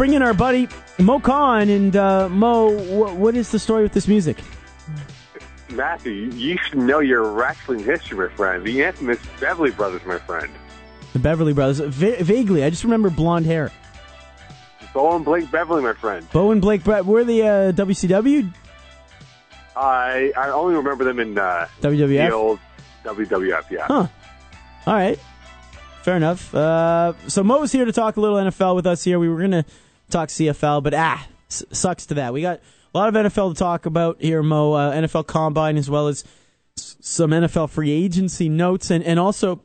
bring in our buddy Moe Khan. And Mo, what is the story with this music? Matthew, you should know your wrestling history, my friend. The infamous Beverly Brothers, my friend. The Beverly Brothers. Vaguely, I just remember blonde hair. Bo and Blake Beverly, my friend. Bo and Blake, were the WCW? I only remember them in WWF? the old WWF, yeah. Huh. All right. Fair enough. So Mo's here to talk a little NFL with us here. We were going to talk CFL, but sucks to that. We got a lot of NFL to talk about here, Mo. NFL Combine as well as some NFL free agency notes and also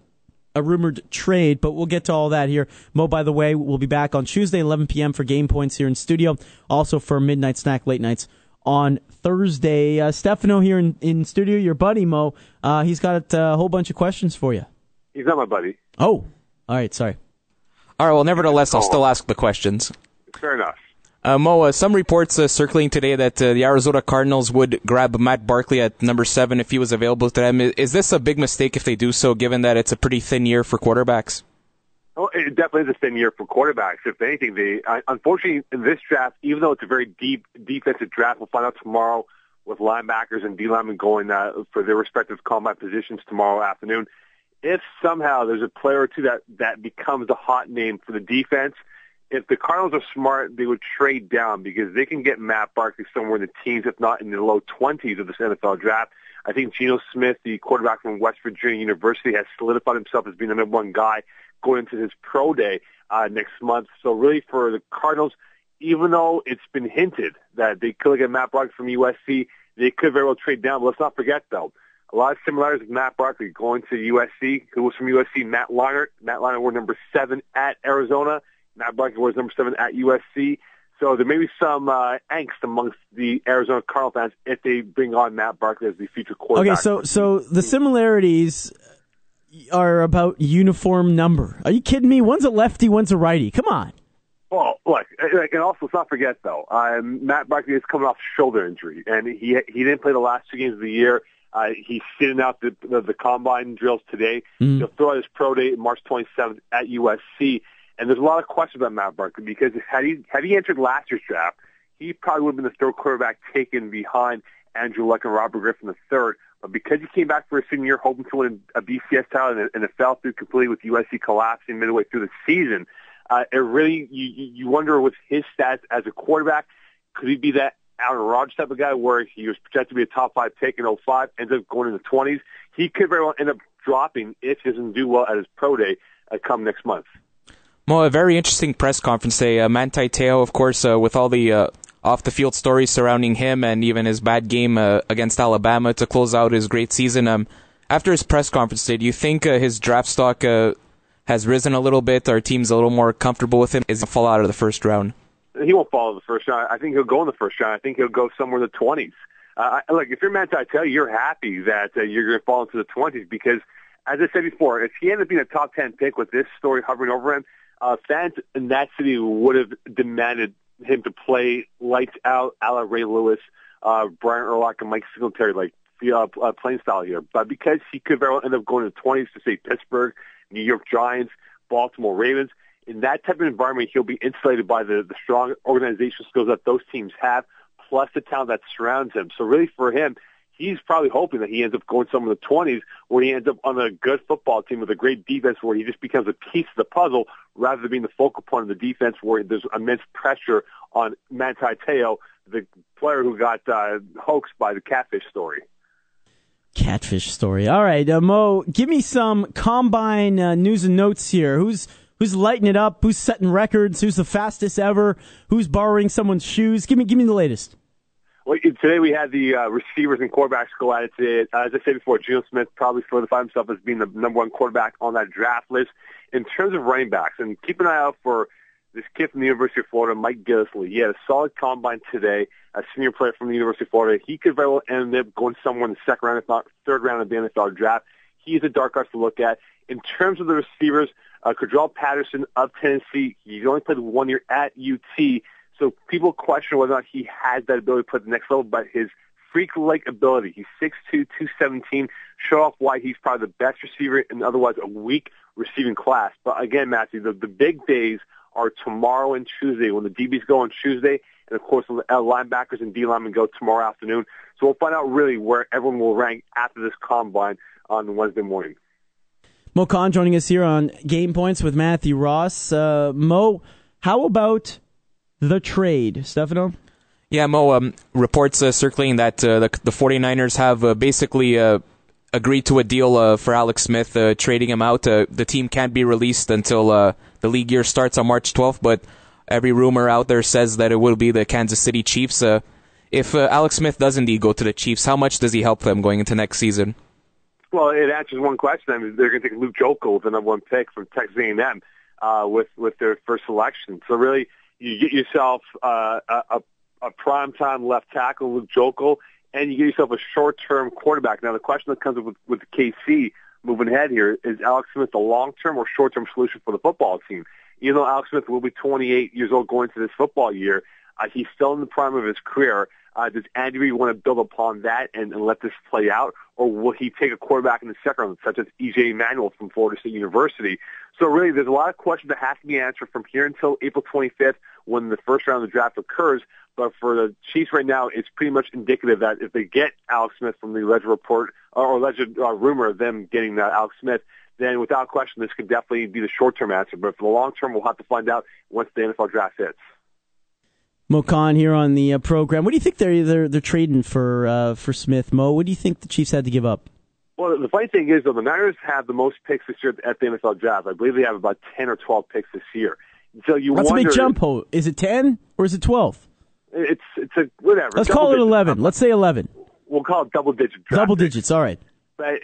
a rumored trade, but we'll get to all that here. Mo, by the way, we'll be back on Tuesday, 11 p.m. for Game Points here in studio. Also for Midnight Snack Late Nights on Thursday. Stefano here in studio, your buddy, Mo. He's got a whole bunch of questions for you. He's not my buddy. Oh, all right, sorry. All right, well, nevertheless, I'll still ask the questions. Fair enough. Mo, some reports circling today that the Arizona Cardinals would grab Matt Barkley at number 7 if he was available to them. Is this a big mistake if they do so, given that it's a pretty thin year for quarterbacks? Oh, it definitely is a thin year for quarterbacks. If anything, unfortunately, in this draft, even though it's a very deep defensive draft, we'll find out tomorrow with linebackers and D-linemen going for their respective combine positions tomorrow afternoon. If somehow there's a player or two that becomes a hot name for the defense, if the Cardinals are smart, they would trade down because they can get Matt Barkley somewhere in the teens, if not in the low 20s of this NFL draft. I think Geno Smith, the quarterback from West Virginia University, has solidified himself as being the number one guy going into his pro day next month. So really for the Cardinals, even though it's been hinted that they could get Matt Barkley from USC, they could very well trade down. But let's not forget, though, a lot of similarities with Matt Barkley going to USC. Who was from USC? Matt Leinart. Matt Leinart wore number 7 at Arizona. Matt Barkley was number 7 at USC. So there may be some angst amongst the Arizona Cardinal fans if they bring on Matt Barkley as the future quarterback. Okay, so the similarities are about uniform number. Are you kidding me? One's a lefty, one's a righty. Come on. Well, look, and also let's not forget, though, Matt Barkley is coming off shoulder injury, and he didn't play the last 2 games of the year. He's sitting out the combine drills today. He'll throw out his pro day March 27th at USC. And there's a lot of questions about Matt Barkley because had he entered last year's draft, he probably would have been the third quarterback taken behind Andrew Luck and Robert Griffin III. But because he came back for a senior year hoping to win a BCS title and it fell through completely with USC collapsing midway through the season, it really you wonder with his stats as a quarterback, could he be that Aaron Rodgers type of guy where he was projected to be a top 5 pick in 05, ends up going in the 20s? He could very well end up dropping if he doesn't do well at his pro day come next month. Mo, a very interesting press conference today. Manti Te'o, of course, with all the off-the-field stories surrounding him and even his bad game against Alabama to close out his great season. After his press conference today, do you think his draft stock has risen a little bit? Our team's a little more comfortable with him? Is he fall out of the first round? He won't fall in the first round. I think he'll go in the first round. I think he'll go somewhere in the 20s. Look, if you're Manti Te'o, you're happy that you're going to fall into the 20s because, as I said before, if he ended up being a top 10 pick with this story hovering over him, fans in that city would have demanded him to play lights out a la Ray Lewis, Brian Urlacher, and Mike Singletary, like playing style here. But because he could very well end up going to the 20s to, say, Pittsburgh, New York Giants, Baltimore Ravens, in that type of environment, he'll be insulated by the strong organizational skills that those teams have, plus the talent that surrounds him. So really for him, he's probably hoping that he ends up going somewhere in the 20s where he ends up on a good football team with a great defense where he just becomes a piece of the puzzle rather than being the focal point of the defense where there's immense pressure on Manti Te'o, the player who got hoaxed by the catfish story. Catfish story. All right, Mo, give me some combine news and notes here. Who's lighting it up? Who's setting records? Who's the fastest ever? Who's borrowing someone's shoes? Give me the latest. Well, today we had the receivers and quarterbacks go at it today. As I said before, Geno Smith probably solidified himself as being the number one quarterback on that draft list. In terms of running backs, and keep an eye out for this kid from the University of Florida, Mike Gillislee. He had a solid combine today, a senior player from the University of Florida. He could very well end up going somewhere in the second round, if not third round of the NFL draft. He's a dark horse to look at. In terms of the receivers, Cordell Patterson of Tennessee, he's only played 1 year at UT. So people question whether or not he has that ability to play at the next level, but his freak-like ability, he's 6'2", 217, show off why he's probably the best receiver in otherwise a weak receiving class. But again, Matthew, the big days are tomorrow and Tuesday, when the DBs go on Tuesday, and of course the linebackers and D linemen go tomorrow afternoon. So we'll find out really where everyone will rank after this combine on Wednesday morning. Moe Khan joining us here on Game Points with Matthew Ross. Mo, how about the trade, Stefano? Yeah, Mo, reports circulating that the 49ers have basically agreed to a deal for Alex Smith, trading him out. The team can't be released until the league year starts on March 12th, but every rumor out there says that it will be the Kansas City Chiefs. If Alex Smith does indeed go to the Chiefs, how much does he help them going into next season? Well, it answers one question. I mean, they're going to take Luke Jokel, the number one pick from Texas A&M, with their first selection. So really, you get yourself a primetime left tackle, Luke Jokel, and you get yourself a short-term quarterback. Now, the question that comes up with KC moving ahead here is Alex Smith the long-term or short-term solution for the football team? Even though Alex Smith will be 28 years old going into this football year, he's still in the prime of his career. Does Andy Reid want to build upon that and let this play out, or will he take a quarterback in the second round, such as E.J. Manuel from Florida State University? So really, there's a lot of questions that have to be answered from here until April 25th when the first round of the draft occurs. But for the Chiefs right now, it's pretty much indicative that if they get Alex Smith from the alleged report or alleged rumor of them getting Alex Smith, then without question, this could definitely be the short-term answer. But for the long-term, we'll have to find out once the NFL draft hits. Moe Khan here on the program. What do you think they're trading for Smith, Mo? What do you think the Chiefs had to give up? Well, the funny thing is, though, the Niners have the most picks this year at the NFL draft. I believe they have about 10 or 12 picks this year. So That's a big jump, Ho. Is it 10 or is it 12? It's a whatever. Let's call it 11. Let's say 11. We'll call it double-digit draft. Double digits, all right. But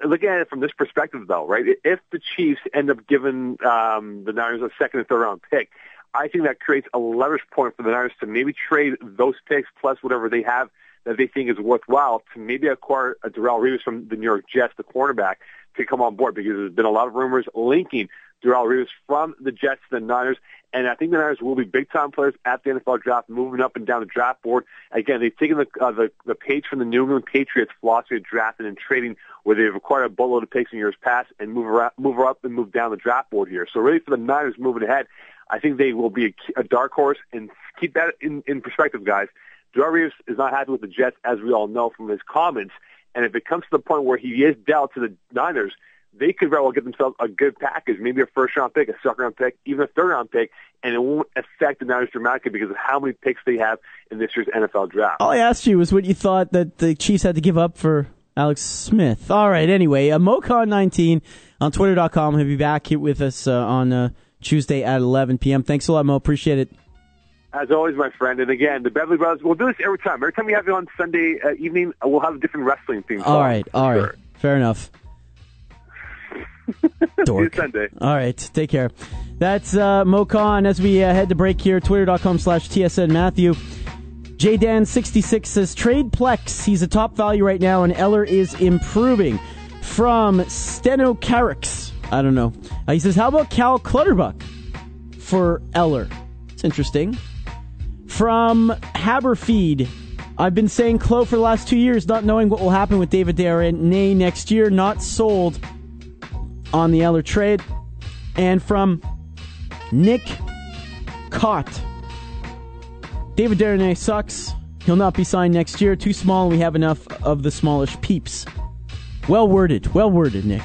looking at it from this perspective, though, right, if the Chiefs end up giving the Niners a second and third round pick, I think that creates a leverage point for the Niners to maybe trade those picks plus whatever they have that they think is worthwhile to maybe acquire a Darrelle Revis from the New York Jets, the cornerback, to come on board, because there's been a lot of rumors linking Darrelle Revis from the Jets to the Niners. And I think the Niners will be big-time players at the NFL draft, moving up and down the draft board. Again, they've taken the page from the New England Patriots philosophy of drafting and trading, where they've acquired a boatload of picks in years past and move up and move down the draft board here. So really for the Niners moving ahead, I think they will be a dark horse. And keep that in perspective, guys. Darrelle Revis is not happy with the Jets, as we all know from his comments. And if it comes to the point where he is dealt to the Niners, they could very well get themselves a good package, maybe a first-round pick, a second-round pick, even a third-round pick, and it won't affect the Niners dramatically because of how many picks they have in this year's NFL draft. All I asked you was what you thought that the Chiefs had to give up for Alex Smith. All right, anyway, Moe Khan 19 on Twitter.com. He'll be back here with us on Tuesday at 11 p.m. Thanks a lot, Mo. Appreciate it. As always, my friend. And again, the Beverly Brothers, we'll do this every time. Every time we have you on Sunday evening, we'll have a different wrestling theme song. All right. Fair enough. Dork. See you Sunday. All right, take care. That's Moe Khan as we head to break here. Twitter.com/TSN Matthew. JDan66 says, trade Plex. He's a top value right now, and Eller is improving. From Steno Carricks. I don't know. He says, how about Cal Clutterbuck for Eller? It's interesting. From Haberfeed. I've been saying Clo for the last 2 years, not knowing what will happen with David Deharnay next year. Not sold on the Eller trade. And from Nick Cott. David Deharnay sucks. He'll not be signed next year. Too small, and we have enough of the smallish peeps. Well worded, Nick.